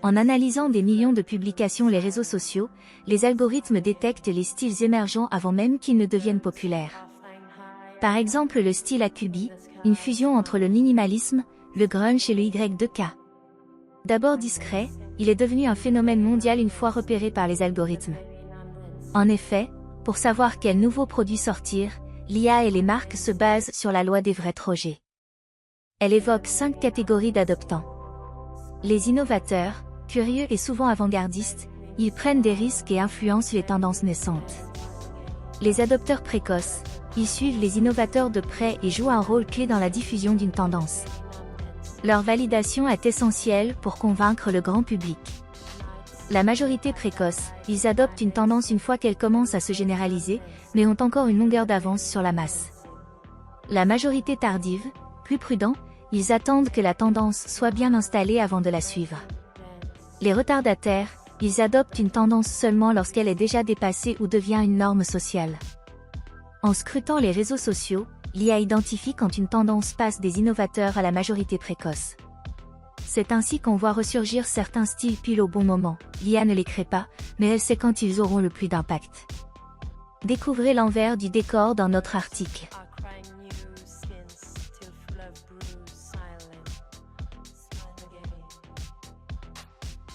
En analysant des millions de publications les réseaux sociaux, les algorithmes détectent les styles émergents avant même qu'ils ne deviennent populaires. Par exemple le style Akubi, une fusion entre le minimalisme, le grunge et le Y2K. D'abord discret, il est devenu un phénomène mondial une fois repéré par les algorithmes. En effet, pour savoir quels nouveaux produits sortir, l'IA et les marques se basent sur la loi d'Everett-Roger. Elle évoque 5 catégories d'adoptants. Les innovateurs, curieux et souvent avant-gardistes, ils prennent des risques et influencent les tendances naissantes. Les adopteurs précoces, ils suivent les innovateurs de près et jouent un rôle clé dans la diffusion d'une tendance. Leur validation est essentielle pour convaincre le grand public. La majorité précoce, ils adoptent une tendance une fois qu'elle commence à se généraliser, mais ont encore une longueur d'avance sur la masse. La majorité tardive, plus prudents, ils attendent que la tendance soit bien installée avant de la suivre. Les retardataires, ils adoptent une tendance seulement lorsqu'elle est déjà dépassée ou devient une norme sociale. En scrutant les réseaux sociaux, l'IA identifie quand une tendance passe des innovateurs à la majorité précoce. C'est ainsi qu'on voit ressurgir certains styles pile au bon moment. L'IA ne les crée pas, mais elle sait quand ils auront le plus d'impact. Découvrez l'envers du décor dans notre article.